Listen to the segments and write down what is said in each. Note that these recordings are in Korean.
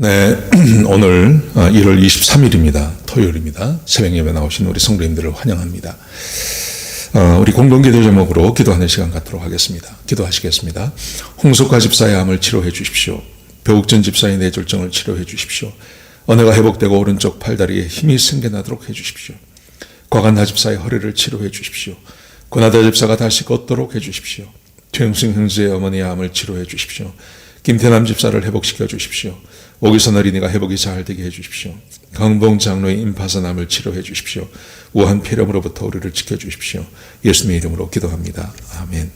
네, 오늘 1월 23일입니다. 토요일입니다. 새벽 예배 나오신 우리 성도님들을 환영합니다. 우리 공동기도 제목으로 기도하는 시간 갖도록 하겠습니다. 기도하시겠습니다. 홍석화 집사의 암을 치료해 주십시오. 벼욱전 집사의 뇌졸중을 치료해 주십시오. 언어가 회복되고 오른쪽 팔다리에 힘이 생겨나도록 해 주십시오. 과간다 집사의 허리를 치료해 주십시오. 고나다 집사가 다시 걷도록 해 주십시오. 최영승 형제의 어머니의 암을 치료해 주십시오. 김태남 집사를 회복시켜 주십시오. 오기선 어린이가 회복이 잘 되게 해주십시오. 강봉 장로의 임파선암을 치료해 주십시오. 우한 폐렴으로부터 우리를 지켜주십시오. 예수님의 이름으로 기도합니다. 아멘.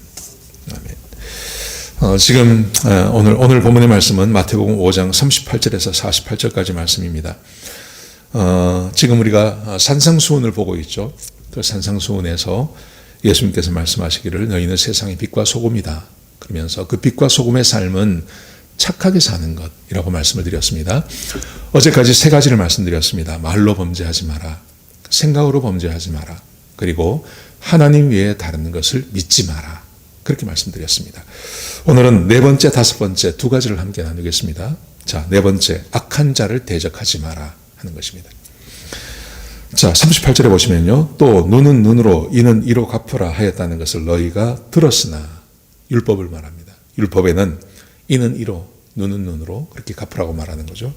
아멘. 지금 오늘 본문의 말씀은 마태복음 5장 38절에서 48절까지 말씀입니다. 지금 우리가 산상수훈을 보고 있죠. 그 산상수훈에서 예수님께서 말씀하시기를 너희는 세상의 빛과 소금이다. 그러면서 그 빛과 소금의 삶은 착하게 사는 것이라고 말씀을 드렸습니다. 어제까지 세 가지를 말씀드렸습니다. 말로 범죄하지 마라. 생각으로 범죄하지 마라. 그리고 하나님 외에 다른 것을 믿지 마라. 그렇게 말씀드렸습니다. 오늘은 네 번째, 다섯 번째 두 가지를 함께 나누겠습니다. 자, 네 번째, 악한 자를 대적하지 마라 하는 것입니다. 자, 38절에 보시면요. 또 눈은 눈으로 이는 이로 갚으라 하였다는 것을 너희가 들었으나 율법을 말합니다. 율법에는 이는 이로 눈은 눈으로 그렇게 갚으라고 말하는 거죠.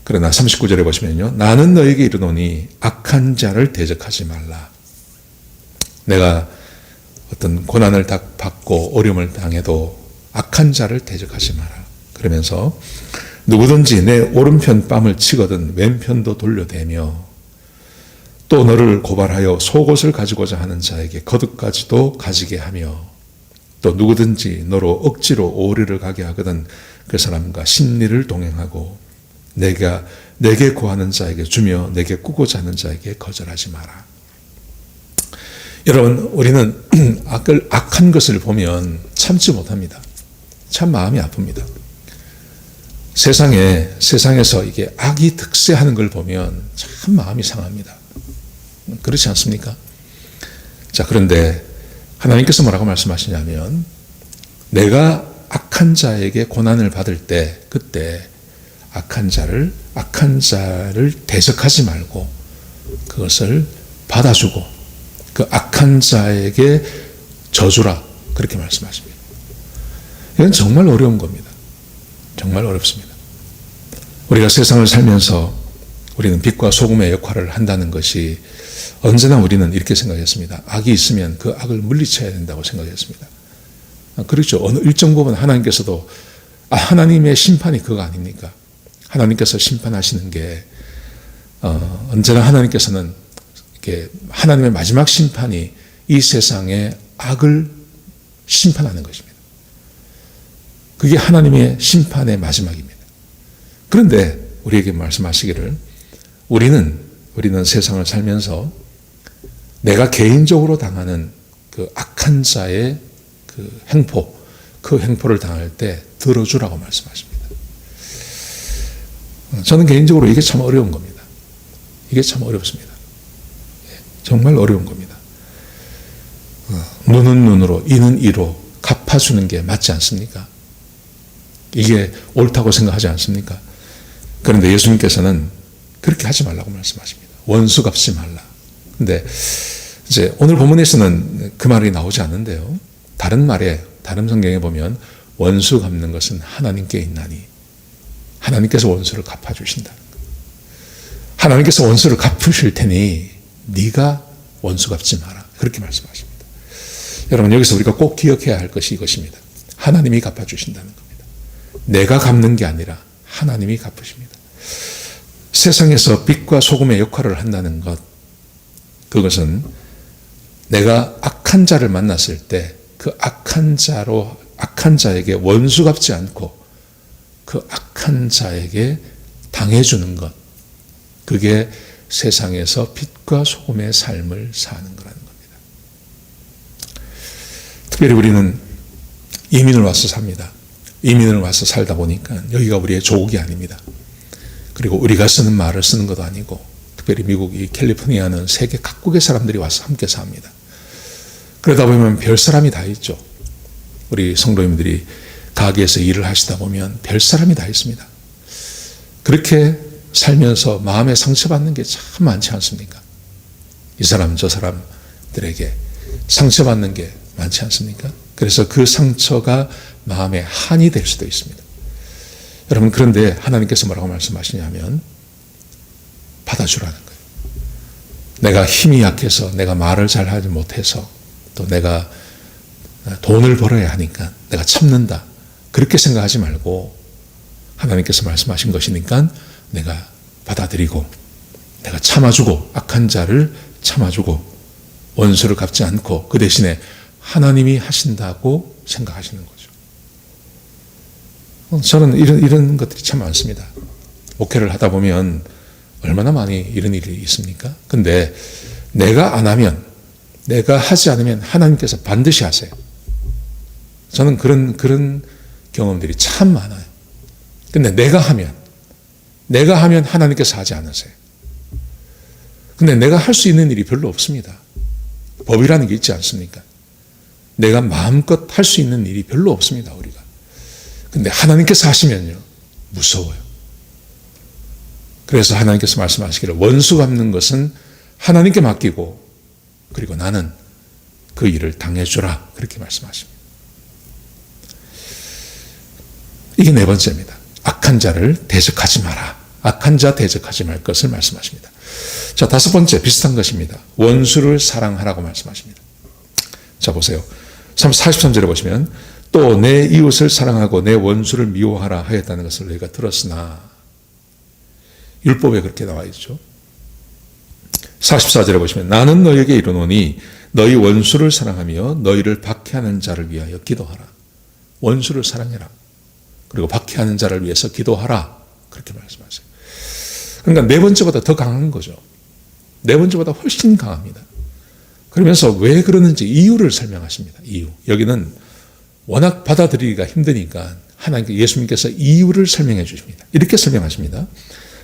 그러나 39절에 보시면요. 나는 너에게 이르노니 악한 자를 대적하지 말라. 내가 어떤 고난을 받고 어려움을 당해도 악한 자를 대적하지 마라. 그러면서 누구든지 내 오른편 뺨을 치거든 왼편도 돌려대며 또 너를 고발하여 속옷을 가지고자 하는 자에게 겉옷까지도 가지게 하며 또 누구든지 너로 억지로 오리를 가게 하거든 그 사람과 심리를 동행하고 내게 구하는 자에게 주며 내게 꾸고자 하는 자에게 거절하지 마라. 여러분, 우리는 악한 것을 보면 참지 못합니다. 참 마음이 아픕니다. 세상에서 이게 악이 득세하는 걸 보면 참 마음이 상합니다. 그렇지 않습니까? 자, 그런데 하나님께서 뭐라고 말씀하시냐면 내가 악한 자에게 고난을 받을 때 그때 악한 자를 대적하지 말고 그것을 받아주고 그 악한 자에게 져주라 그렇게 말씀하십니다. 이건 정말 어려운 겁니다. 정말 어렵습니다. 우리가 세상을 살면서 우리는 빛과 소금의 역할을 한다는 것이 언제나 우리는 이렇게 생각했습니다. 악이 있으면 그 악을 물리쳐야 된다고 생각했습니다. 그렇죠. 어느 일정 부분 하나님께서도 하나님의 심판이 그거 아닙니까? 하나님께서 심판하시는 게 언제나 하나님께서는 이렇게 하나님의 마지막 심판이 이 세상의 악을 심판하는 것입니다. 그게 하나님의 심판의 마지막입니다. 그런데 우리에게 말씀하시기를 우리는 세상을 살면서 내가 개인적으로 당하는 그 악한 자의 그 행포를 당할 때 들어주라고 말씀하십니다. 저는 개인적으로 이게 참 어려운 겁니다. 이게 참 어렵습니다. 정말 어려운 겁니다. 눈은 눈으로, 이는 이로 갚아주는 게 맞지 않습니까? 이게 옳다고 생각하지 않습니까? 그런데 예수님께서는 그렇게 하지 말라고 말씀하십니다. 원수 갚지 말라. 근데 이제 오늘 본문에서는 그 말이 나오지 않는데요. 다른 성경에 보면 원수 갚는 것은 하나님께 있나니 하나님께서 원수를 갚아주신다는 거예요. 하나님께서 원수를 갚으실 테니 네가 원수 갚지 마라. 그렇게 말씀하십니다. 여러분, 여기서 우리가 꼭 기억해야 할 것이 이것입니다. 하나님이 갚아주신다는 겁니다. 내가 갚는 게 아니라 하나님이 갚으십니다. 세상에서 빛과 소금의 역할을 한다는 것, 그것은 내가 악한 자를 만났을 때 그 악한 자에게 원수 갚지 않고 그 악한 자에게 당해주는 것, 그게 세상에서 빛과 소금의 삶을 사는 거라는 겁니다. 특별히 우리는 이민을 와서 삽니다. 이민을 와서 살다 보니까 여기가 우리의 조국이 아닙니다. 그리고 우리가 쓰는 말을 쓰는 것도 아니고 특별히 미국 이 캘리포니아는 세계 각국의 사람들이 와서 함께 삽니다. 그러다 보면 별 사람이 다 있죠. 우리 성도님들이 가게에서 일을 하시다 보면 별 사람이 다 있습니다. 그렇게 살면서 마음에 상처받는 게 참 많지 않습니까? 이 사람 저 사람들에게 상처받는 게 많지 않습니까? 그래서 그 상처가 마음에 한이 될 수도 있습니다. 여러분, 그런데 하나님께서 뭐라고 말씀하시냐면 받아주라는 거예요. 내가 힘이 약해서, 내가 말을 잘하지 못해서, 또 내가 돈을 벌어야 하니까 내가 참는다, 그렇게 생각하지 말고 하나님께서 말씀하신 것이니까 내가 받아들이고, 내가 참아주고, 악한 자를 참아주고, 원수를 갚지 않고 그 대신에 하나님이 하신다고 생각하시는 거죠. 저는 이런 것들이 참 많습니다. 목회를 하다 보면 얼마나 많이 이런 일이 있습니까? 근데 내가 안 하면, 내가 하지 않으면 하나님께서 반드시 하세요. 저는 그런 경험들이 참 많아요. 근데 내가 하면 하나님께서 하지 않으세요. 근데 내가 할 수 있는 일이 별로 없습니다. 법이라는 게 있지 않습니까? 내가 마음껏 할 수 있는 일이 별로 없습니다, 우리가. 근데 하나님께서 하시면요, 무서워요. 그래서 하나님께서 말씀하시기를 원수 갚는 것은 하나님께 맡기고, 그리고 나는 그 일을 당해주라, 그렇게 말씀하십니다. 이게 네 번째입니다. 악한 자를 대적하지 마라. 악한 자 대적하지 말 것을 말씀하십니다. 자, 다섯 번째 비슷한 것입니다. 원수를 사랑하라고 말씀하십니다. 자, 보세요. 43절에 보시면 또 내 이웃을 사랑하고 내 원수를 미워하라 하였다는 것을 너희가 들었으나, 율법에 그렇게 나와 있죠. 44절에 보시면 나는 너희에게 이르노니 너희 원수를 사랑하며 너희를 박해하는 자를 위하여 기도하라. 원수를 사랑해라. 그리고 박해하는 자를 위해서 기도하라. 그렇게 말씀하세요. 그러니까 네 번째보다 더 강한 거죠. 네 번째보다 훨씬 강합니다. 그러면서 왜 그러는지 이유를 설명하십니다. 이유. 여기는 워낙 받아들이기가 힘드니까 예수님께서 이유를 설명해 주십니다. 이렇게 설명하십니다.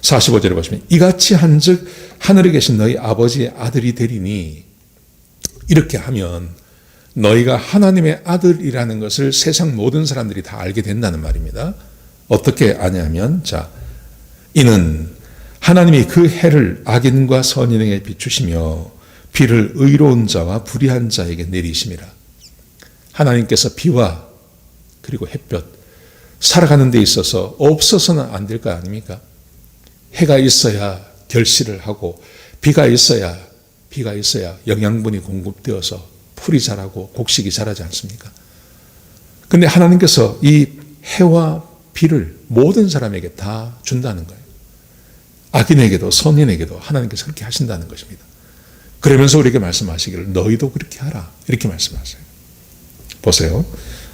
45절에 보시면 이같이 한즉 하늘에 계신 너희 아버지의 아들이 되리니, 이렇게 하면 너희가 하나님의 아들이라는 것을 세상 모든 사람들이 다 알게 된다는 말입니다. 어떻게 아냐면, 자, 이는 하나님이 그 해를 악인과 선인에게 비추시며 비를 의로운 자와 불의한 자에게 내리심이라. 하나님께서 비와 그리고 햇볕, 살아가는 데 있어서 없어서는 안 될 거 아닙니까? 해가 있어야 결실을 하고, 비가 있어야 영양분이 공급되어서 풀이 자라고 곡식이 자라지 않습니까? 근데 하나님께서 이 해와 비를 모든 사람에게 다 준다는 거예요. 악인에게도 선인에게도 하나님께서 그렇게 하신다는 것입니다. 그러면서 우리에게 말씀하시기를 너희도 그렇게 하라, 이렇게 말씀하세요. 보세요.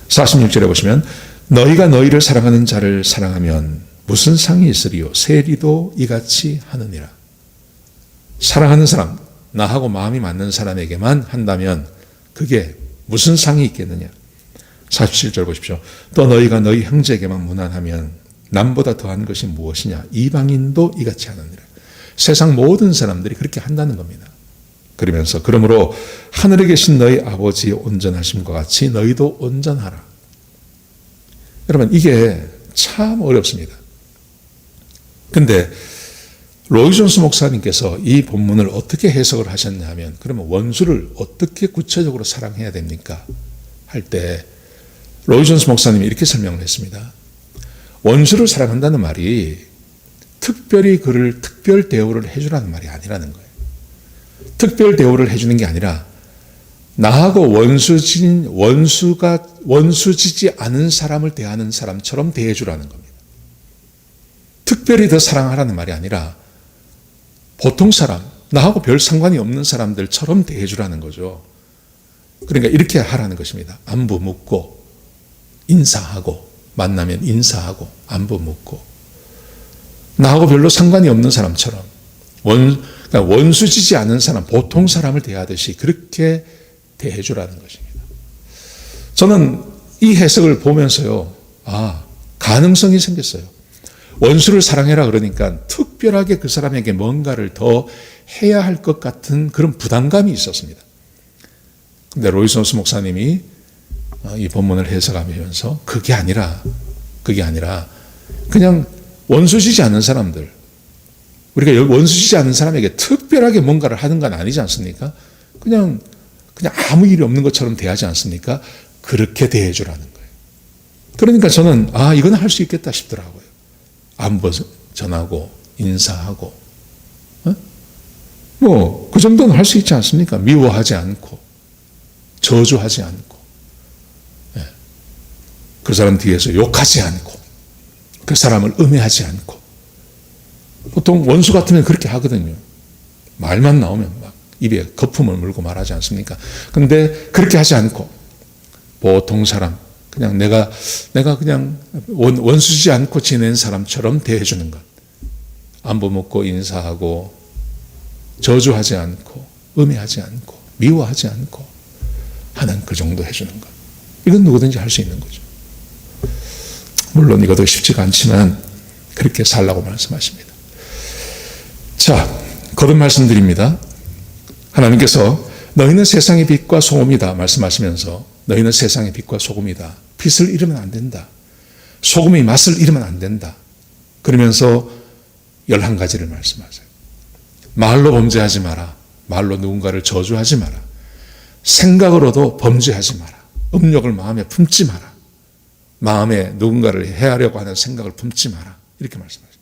46절에 보시면 너희가 너희를 사랑하는 자를 사랑하면 무슨 상이 있으리요? 세리도 이같이 하느니라. 사랑하는 사람, 나하고 마음이 맞는 사람에게만 한다면 그게 무슨 상이 있겠느냐? 47절 보십시오. 또 너희가 너희 형제에게만 무난하면 남보다 더한 것이 무엇이냐? 이방인도 이같이 하느니라. 세상 모든 사람들이 그렇게 한다는 겁니다. 그러면서 그러므로 하늘에 계신 너희 아버지의 온전하심과 같이 너희도 온전하라. 여러분, 이게 참 어렵습니다. 근데 로이 존스 목사님께서 이 본문을 어떻게 해석을 하셨냐 하면, 그러면 원수를 어떻게 구체적으로 사랑해야 됩니까? 할 때 로이 존스 목사님이 이렇게 설명을 했습니다. 원수를 사랑한다는 말이 특별히 그를 특별 대우를 해주라는 말이 아니라는 거예요. 특별 대우를 해주는 게 아니라 나하고 원수지지 않은 사람을 대하는 사람처럼 대해주라는 겁니다. 특별히 더 사랑하라는 말이 아니라 보통 사람, 나하고 별 상관이 없는 사람들처럼 대해주라는 거죠. 그러니까 이렇게 하라는 것입니다. 안부 묻고, 인사하고, 만나면 인사하고, 안부 묻고, 나하고 별로 상관이 없는 사람처럼, 그러니까 원수지지 않은 사람, 보통 사람을 대하듯이 그렇게 대해주라는 것입니다. 저는 이 해석을 보면서요, 가능성이 생겼어요. 원수를 사랑해라 그러니까 특별하게 그 사람에게 뭔가를 더 해야 할 것 같은 그런 부담감이 있었습니다. 근데 로이 존스 목사님이 이 본문을 해석하면서 그게 아니라 그냥 원수지지 않은 사람들, 우리가 원수지지 않은 사람에게 특별하게 뭔가를 하는 건 아니지 않습니까? 그냥 아무 일이 없는 것처럼 대하지 않습니까? 그렇게 대해주라는 거예요. 그러니까 저는 이건 할 수 있겠다 싶더라고요. 안부 전하고 인사하고 그 정도는 할 수 있지 않습니까? 미워하지 않고 저주하지 않고 그 사람 뒤에서 욕하지 않고 그 사람을 음해하지 않고. 보통 원수 같으면 그렇게 하거든요. 말만 나오면 막 입에 거품을 물고 말하지 않습니까? 그런데 그렇게 하지 않고 보통 사람, 그냥 내가 그냥 원수지 않고 지낸 사람처럼 대해주는 것. 안부 묻고 인사하고 저주하지 않고 음해하지 않고 미워하지 않고 하는 그 정도 해주는 것. 이건 누구든지 할 수 있는 거죠. 물론 이것도 쉽지가 않지만 그렇게 살라고 말씀하십니다. 자, 거듭 말씀드립니다. 하나님께서 너희는 세상의 빛과 소금이다 말씀하시면서 너희는 세상의 빛과 소금이다. 빛을 잃으면 안 된다. 소금의 맛을 잃으면 안 된다. 그러면서 11가지를 말씀하세요. 말로 범죄하지 마라. 말로 누군가를 저주하지 마라. 생각으로도 범죄하지 마라. 음욕을 마음에 품지 마라. 마음에 누군가를 해하려고 하는 생각을 품지 마라. 이렇게 말씀하십니다.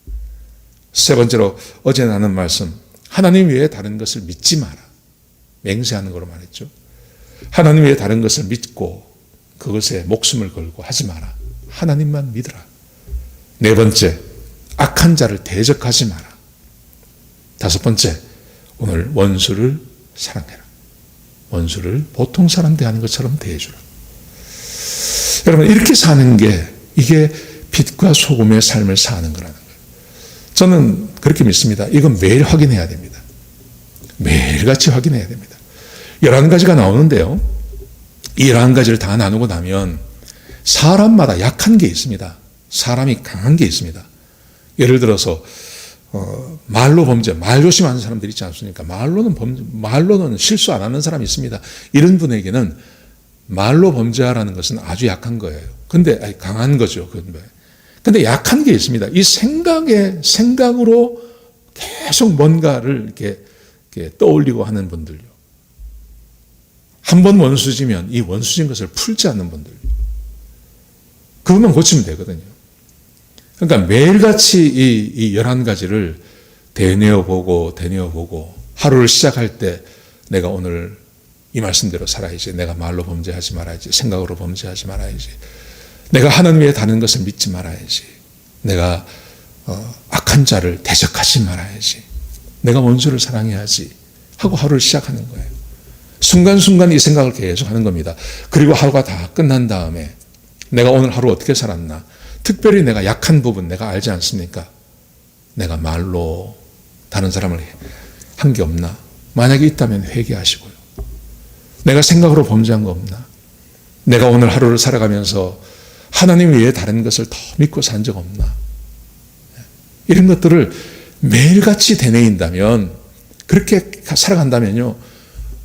세 번째로 어제 나눈 말씀, 하나님 외에 다른 것을 믿지 마라. 맹세하는 거로 말했죠. 하나님 외에 다른 것을 믿고 그것에 목숨을 걸고 하지 마라. 하나님만 믿으라. 네 번째, 악한 자를 대적하지 마라. 다섯 번째, 오늘 원수를 사랑해라. 원수를 보통 사람 대하는 것처럼 대해주라. 여러분, 이렇게 사는 게 이게 빛과 소금의 삶을 사는 거라는 거예요. 저는 그렇게 믿습니다. 이건 매일 확인해야 됩니다. 매일같이 확인해야 됩니다. 11가지가 나오는데요. 이 11가지를 다 나누고 나면 사람마다 약한 게 있습니다. 사람이 강한 게 있습니다. 예를 들어서 말로 범죄, 말 조심하는 사람들 있지 않습니까? 말로는 실수 안 하는 사람이 있습니다. 이런 분에게는 말로 범죄하라는 것은 아주 약한 거예요. 근데 강한 거죠. 근데 약한 게 있습니다. 이 생각으로 계속 뭔가를 이렇게 떠올리고 하는 분들요. 한 번 원수지면 이 원수진 것을 풀지 않는 분들. 그것만 고치면 되거든요. 그러니까 매일같이 이 11가지를 되뇌어보고 하루를 시작할 때 내가 오늘 이 말씀대로 살아야지. 내가 말로 범죄하지 말아야지. 생각으로 범죄하지 말아야지. 내가 하나님 외에 다른 것을 믿지 말아야지. 내가 악한 자를 대적하지 말아야지. 내가 원수를 사랑해야지 하고 하루를 시작하는 거예요. 순간순간 이 생각을 계속 하는 겁니다. 그리고 하루가 다 끝난 다음에 내가 오늘 하루 어떻게 살았나. 특별히 내가 약한 부분 내가 알지 않습니까? 내가 말로 다른 사람을 한 게 없나. 만약에 있다면 회개하시고요. 내가 생각으로 범죄한 거 없나. 내가 오늘 하루를 살아가면서 하나님 외에 다른 것을 더 믿고 산 적 없나. 이런 것들을 매일같이 되뇌인다면, 그렇게 살아간다면요,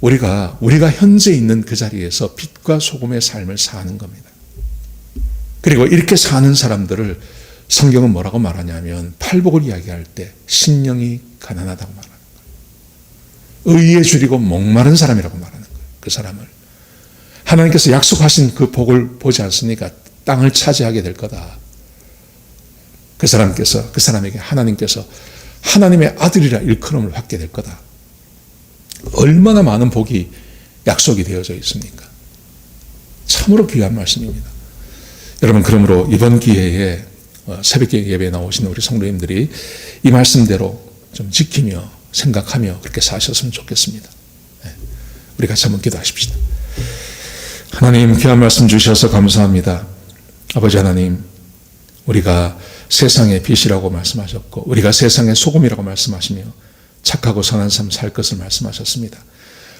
우리가 현재 있는 그 자리에서 빛과 소금의 삶을 사는 겁니다. 그리고 이렇게 사는 사람들을 성경은 뭐라고 말하냐면, 팔복을 이야기할 때 심령이 가난하다고 말하는 거예요. 의에 줄이고 목마른 사람이라고 말하는 거예요. 그 사람을 하나님께서 약속하신 그 복을 보지 않습니까? 땅을 차지하게 될 거다. 그 사람에게 하나님께서 하나님의 아들이라 일컬음을 받게 될 거다. 얼마나 많은 복이 약속이 되어져 있습니까? 참으로 귀한 말씀입니다. 여러분, 그러므로 이번 기회에 새벽 예배에 나오시는 우리 성도님들이 이 말씀대로 좀 지키며 생각하며 그렇게 사셨으면 좋겠습니다. 우리 같이 한번 기도하십시다. 하나님, 귀한 말씀 주셔서 감사합니다. 아버지 하나님, 우리가 세상의 빛이라고 말씀하셨고 우리가 세상의 소금이라고 말씀하시며 착하고 선한 삶 살 것을 말씀하셨습니다.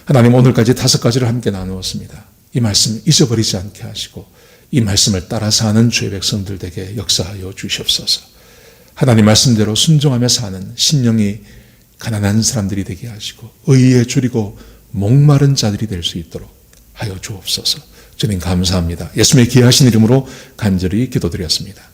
하나님, 오늘까지 5가지를 함께 나누었습니다. 이 말씀 잊어버리지 않게 하시고 이 말씀을 따라 사는 주의 백성들에게 역사하여 주시옵소서. 하나님 말씀대로 순종하며 사는 심령이 가난한 사람들이 되게 하시고 의에 줄이고 목마른 자들이 될 수 있도록 하여 주옵소서. 주님 감사합니다. 예수님의 귀하신 이름으로 간절히 기도드렸습니다.